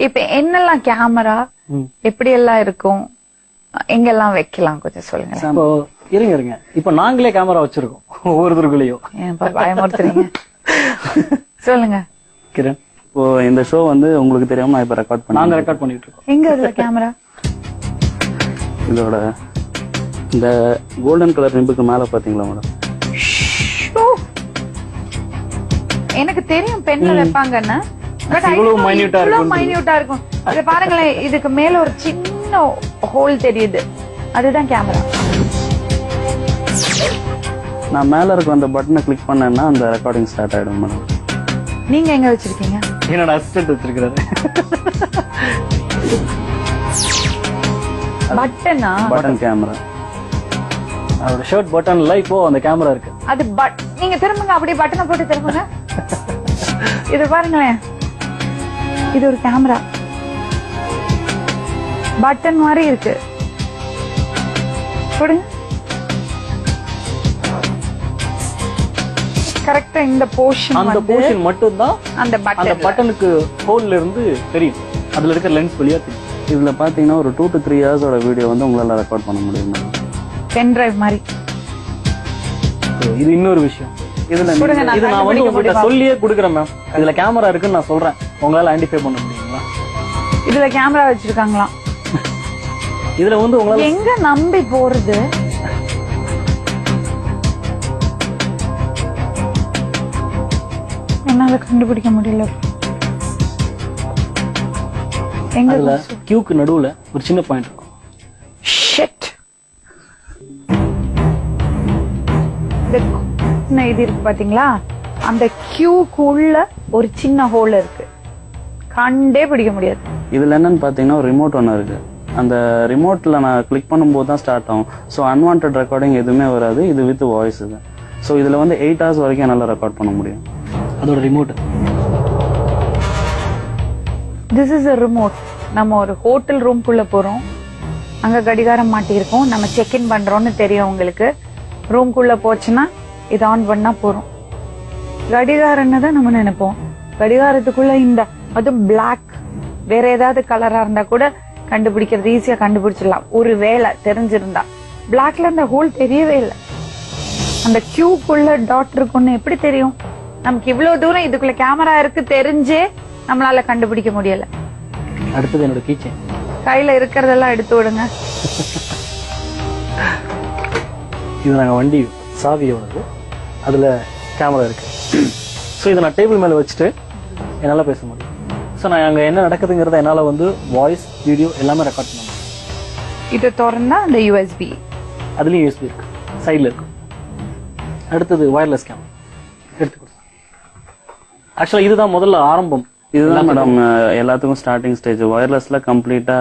இப்ப என்னெல்லாம் கேமரா எப்படி எல்லாம் இருக்கும், எங்கெல்லாம் வைக்கலாம் கொஞ்சம் சொல்லுங்க. இப்போ இருங்க இப்ப நாங்களே கேமரா வச்சிருக்கோம் ஒவ்வொருத்தருக்குள்ளயும். பயமுறுத்துறீங்க. சொல்லுங்க கிரண். இப்போ இந்த ஷோ வந்து உங்களுக்கு தெரியாம இப்ப நாங்க ரெக்கார்ட் பண்ணிட்டு இருக்கோம். எங்க இதுல கேமரா? இதோட இந்த கோல்டன் கலர் நிம்புக்கு மேல பாத்தீங்களா மேடம்? எனக்கு தெரியும் பென்ல வைப்பாங்கன்னு, பட் இவ்வளவு மைன்யூட்டா இருக்கும். இத பாருங்களேன், இதுக்கு மேல ஒரு சின்ன ஹோல் தெரியுது, அதுதான் கேமரா. நான் மேல இருக்க அந்த பட்டனை கிளிக் பண்ணேன்னா அந்த ரெக்கார்டிங் ஸ்டார்ட் ஆயிடும் மேடம். நீங்க எங்க வச்சிருக்கீங்க? என்னோட அசிஸ்டன்ட் வச்சிருக்காரு. பட்டனா? Button camera. அவரோட ஷர்ட் பட்டன்ல இப்போ அந்த கேமரா இருக்கு. அது நீங்க திரும்புங்க, அப்படியே பட்டனை போட்டு திரும்புங்க. இது பாருங்களேன், இது ஒரு கேமரா, பட்டன் மாதிரி இருக்கு. போடுங்க. கரெக்டா இந்த போர்ஷன், அந்த போர்ஷன் மட்டும் தான் அந்த பட்டனுக்கு ஹோல்ல இருந்து தெரியும். அதுல இருக்க லென்ஸ் வழியா தெரியும். இதுல பாத்தீங்கன்னா ஒரு 2 to 3 ஹவர்ஸோட வீடியோ வந்து உங்களால ரெக்கார்ட் பண்ண முடியும் மேடம். பென் டிரைவ் மாதிரி. இது இன்னொரு விஷயம். இதுல இது நான் வந்து உங்ககிட்ட சொல்லியே குடுக்குறேன் மேம். இதுல கேமரா இருக்குன்னு நான் சொல்றேன், உங்களால ஐடென்டிஃபை பண்ண முடியுங்களா? இதுல கேமரா வச்சிருக்காங்களா? இதுல வந்து உங்களால எங்க நம்பி போறது? என்னால கண்டுபிடிக்க முடியல. எங்க கியூக்கு நடுவுல ஒரு சின்ன பாயிண்ட் இருக்கும். ஷிட். இது இருக்கு பாத்தீங்களா, அந்த கியூக்குள்ள ஒரு சின்ன ஹோல் இருக்கு, கண்டே பிடிக்க முடியாது. இதுல என்னன்னு பாத்தீங்கன்னா ஒரு ரிமோட் ஒன்னு இருக்கு. அந்த ரிமோட்ல நான் கிளிக் பண்ணும்போது தான் ஸ்டார்ட் ஆகும். ஸோ அன்வான்ட் ரெக்கார்டிங் எதுவுமே வராது. இது வித் வாய்ஸ் இது. ஸோ இதுல வந்து 8 hours வரைக்கும் என்னால ரெக்கார்ட் பண்ண முடியும். அதோட remote. This is a remote. நம்ம ஒரு ஹோட்டல் ரூம்குள்ள போறோம், அங்க கடிகாரம் மாட்டியிருக்கோம், நம்ம செக் இன் பண்றோம்னு தெரியும் உங்களுக்கு. ரூம்குள்ள போச்சுன்னா இது ஆன் பண்ணா போறோம். கடிகாரம்னு தான் நம்ம நினைப்போம். கடிகாரத்துக்குள்ள இந்த அது பிளாக், வேற ஏதாவது கலரா இருந்தா கூட கண்டுபிடிக்கிறது ஈஸியா கண்டுபிடிச்சிடலாம், ஒரு வேலை தெரிஞ்சிருந்தா. பிளாக்ல அந்த ஹோல் தெரியவே இல்லை. அந்த கியூக்குள்ள டாட் இருக்குன்னு எப்படி தெரியும்? நமக்கு இவ்வளவு தூரம் இதுக்குள்ள கேமரா இருக்கு தெரிஞ்சே நம்மளால கண்டுபிடிக்க முடியல. அடுத்தது என்னோட கீச்சேன். கையில இருக்கிறதெல்லாம் எடுத்து விடுங்க. இது நாங்க வண்டி சாவியோடது, அதுல கேமரா இருக்கு. ஸோ இதை நான் டேபிள் மேல வச்சுட்டு என்னால பேச முடியும். ஸோ நான் அங்க என்ன நடக்குதுங்கிறத என்னால வந்து வாய்ஸ், வீடியோ எல்லாமே ரெக்கார்ட் பண்ண முடியும். இது திறந்தா அந்த யூஎஸ்பி, அதுலயும் யூஎஸ்பி இருக்கு, சைட்ல இருக்கு. அடுத்தது வயர்லெஸ் கேமரா எடுத்து கொடுத்தேன். ஆக்சுவலா இதுதான் முதல்ல ஆரம்பம். இதுதான் மேடம் எல்லாத்துக்கும் ஸ்டார்டிங் ஸ்டேஜ். வயர்லெஸ்ல கம்ப்ளீட்டா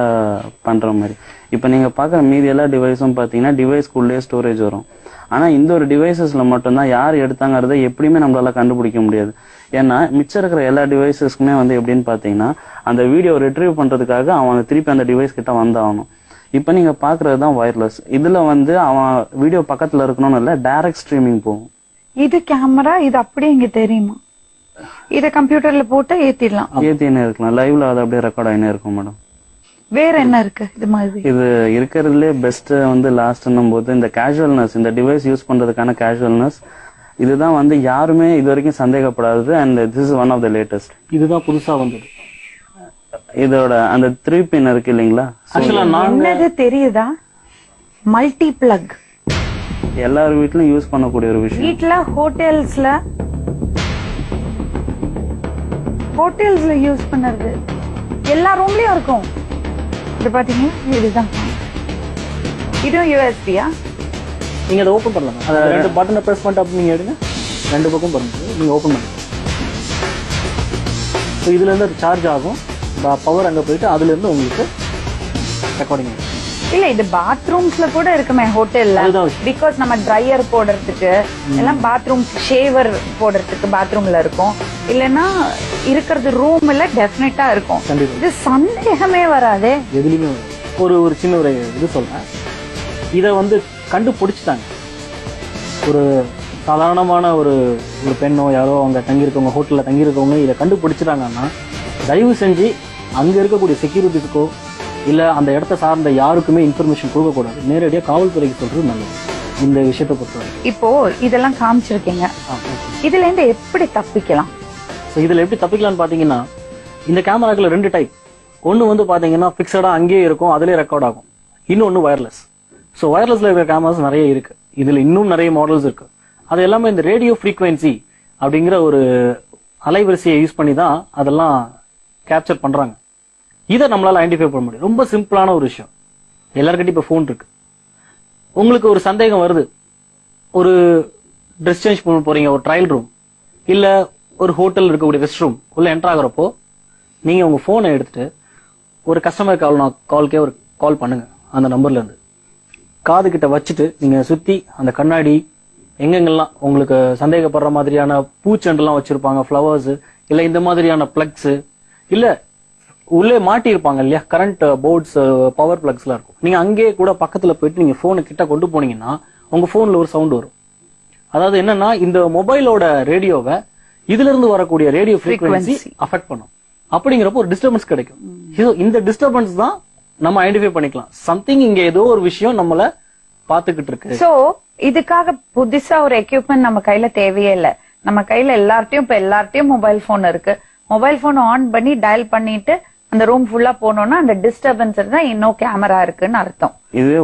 பண்ற மாதிரி. இப்ப நீங்க பாக்குற மீதி எல்லா டிவைஸும் பாத்தீங்கன்னா டிவைஸ்க்குள்ளே ஸ்டோரேஜ் வரும். ஆனா இந்த ஒரு டிவைசஸ்ல மட்டும்தான் யார் எடுத்தாங்கிறத எப்படியுமே நம்மளால கண்டுபிடிக்க முடியாது. ஏன்னா மிச்சம் இருக்கிற எல்லா டிவைசஸ்க்குமே வந்து எப்படின்னு பாத்தீங்கன்னா அந்த வீடியோ ரிட்ரீவ் பண்றதுக்காக அவன் திருப்பி அந்த டிவைஸ் கிட்ட வந்தாகணும். இப்ப நீங்க பாக்குறது தான் வயர்லெஸ். இதுல வந்து அவன் வீடியோ பக்கத்துல இருக்கணும்னு இல்ல, டைரக்ட் ஸ்ட்ரீமிங் போகும். இது கேமரா, இது அப்படியே இங்க தெரியுமா? இத கம்ப்யூட்டர்ல போட்டு ஏத்திடலாம், ஏத்தினே இருக்கலாம். லைவ்ல அது அப்படியே ரெக்கார்ட் ஆயினே இருக்கும் மேடம். வேற என்ன இருக்கு இது மாதிரி? இது இருக்கிறதுலே பெஸ்ட் வந்து லாஸ்ட்னும் போது இந்த கேஷுவல்னஸ், இந்த டிவைஸ் யூஸ் பண்றதுக்கான கேஷுவல்னஸ், இதுதான் வந்து யாருமே இது வரைக்கும் சந்தேகப்படாதது. And this is one of the latest. இதுதான் புதுசா வந்தது. இதோட அந்த 3 pin இருக்கு இல்லீங்களா, என்னது தெரியுதா? Multi plug. எல்லார் வீட்லயும் யூஸ் பண்ணக்கூடிய ஒரு விஷயம். வீட்ல ஹோட்டல்ஸ்ல யூஸ் பண்ணது எல்லா ரூம்லயும் இருக்கும். இது பாத்தீங்கன்னா இதுதான். இதுவும் யூஎஸ்பியா? நீங்க அதை ஓபன் பண்ணலாம். அந்த 2 பட்டனை பிரஸ் பண்ணிட்டு அப்படி நீங்க எடுங்க, 2 பக்கம் பாருங்க, நீங்க ஓபன் பண்ணுங்க. ஸோ இதுல இருந்து அது சார்ஜ் ஆகும், பவர் அங்க போயிட்டு அதுல இருந்து உங்களுக்கு ரெக்கார்டிங் ஆகும். இல்ல இது பாத்ரூம்ஸ்ல கூட இருக்குமே ஹோட்டல்ல. பிகாஸ் நம்ம ட்ரையர் போடுறதுக்கு எல்லாம் பாத்ரூம், ஷேவர் போடுறதுக்கு பாத்ரூம்ல இருக்கும். இல்லன்னா இருக்கிறது ரூம்ல டெஃபினட்டா இருக்கும். இது சந்தேகமே வராதே. எதுலயுமே ஒரு சின்ன ஒரு இது சொல்றேன். இத வந்து கண்டுபிடிச்சிட்டாங்க. ஒரு சாதாரணமான ஒரு பெண்ணோ யாரோ அவங்க தங்கியிருக்கவங்க, ஹோட்டல்ல தங்கியிருக்கவங்க இதை கண்டுபிடிச்சிட்டாங்கன்னா தயவு செஞ்சு அங்க இருக்கக்கூடிய செக்யூரிட்டிஸ்க்கோ இல்ல அந்த இடத்த சார்ந்த யாருக்குமே இன்ஃபர்மேஷன் கொடுக்கக்கூடாது. நேரடியா காவல்துறைக்கு சொல்றது நல்லது இந்த விஷயத்தை பொறுத்தவரை. இப்போ இதெல்லாம் காமிச்சிருக்கீங்க, இதுல இருந்து எப்படி தப்பிக்கலாம்? ஸோ இதுல எப்படி தப்பிக்கலாம்னு பாத்தீங்கன்னா, இந்த கேமராக்கள் 2 டைப். ஒன்னு வந்து பாத்தீங்கன்னா பிக்சடா அங்கேயே இருக்கும், அதுலயே ரெக்கார்ட் ஆகும். இன்னொன்னு வயர்லெஸ். ஸோ வயர்லெஸ்ல இருக்கிற கேமராஸ் நிறைய இருக்கு. இதுல இன்னும் நிறைய மாடல்ஸ் இருக்கு. அது எல்லாமே இந்த ரேடியோ ஃப்ரீக்வன்சி அப்படிங்கிற ஒரு அலைவரிசையை யூஸ் பண்ணி தான் அதெல்லாம் கேப்சர் பண்றாங்க. இதை நம்மளால ஐடென்டிஃபை பண்ண முடியும். ரொம்ப சிம்பிளான ஒரு விஷயம். எல்லாருக்கிட்டையும் இப்ப போன் இருக்கு. உங்களுக்கு ஒரு சந்தேகம் வருது, ஒரு ட்ரெஸ் சேஞ்ச் பண்ண போறீங்க, ஒரு ட்ரையல் ரூம் இல்ல ஒரு ஹோட்டல் இருக்கக்கூடிய ரெஸ்ட் ரூம் உள்ள என்டர் ஆகுறப்போ நீங்க உங்க போனை எடுத்துட்டு ஒரு கஸ்டமர் கால்க்கே ஒரு கால் பண்ணுங்க. அந்த நம்பர்ல இருந்து காது கிட்ட வச்சுட்டு நீங்க சுத்தி அந்த கண்ணாடி எங்கெங்கெல்லாம் உங்களுக்கு சந்தேகப்படுற மாதிரியான பூச்செண்டெல்லாம் வச்சிருப்பாங்க, ஃபிளவர்ஸ் இல்ல இந்த மாதிரியான பிளக்ஸ் இல்ல உள்ளே மாட்டி இருப்பாங்க இல்லையா, கரண்ட் போர்ட்ஸ், பவர் பிளக்ஸ் எல்லாம் இருக்கும். நீங்க அங்கேயே கூட பக்கத்துல போயிட்டு நீங்க போனை கிட்ட கொண்டு போனீங்கன்னா உங்க போன்ல ஒரு சவுண்ட் வரும். அதாவது என்னன்னா, இந்த மொபைலோட ரேடியோவை இதுல இருந்து வரக்கூடிய ரேடியோ ஃப்ரீக்வன்சி அஃபெக்ட் பண்ணும். அப்படிங்கிறப்போ ஒரு டிஸ்டர்பன்ஸ் கிடைக்கும். இந்த டிஸ்டர்பன்ஸ் தான் நம்ம ஐடென்டிஃபை பண்ணிக்கலாம். சம்திங் இங்க ஏதோ ஒரு விஷயம் நம்மள பாத்துக்கிட்டு இருக்கு. சோ இதுக்காக புதுசா ஒரு எக்யூப்மெண்ட் நம்ம கையில தேவையே இல்ல. நம்ம கையில எல்லார்ட்டையும் மொபைல் போன் இருக்கு. மொபைல் போன் ஆன் பண்ணி டயல் பண்ணிட்டு அந்த ரூம் ஃபுல்லா போனோம்னா அந்த டிஸ்டர்பன்ஸ் தான் இன்னும் கேமரா இருக்குன்னு அர்த்தம். இதுவே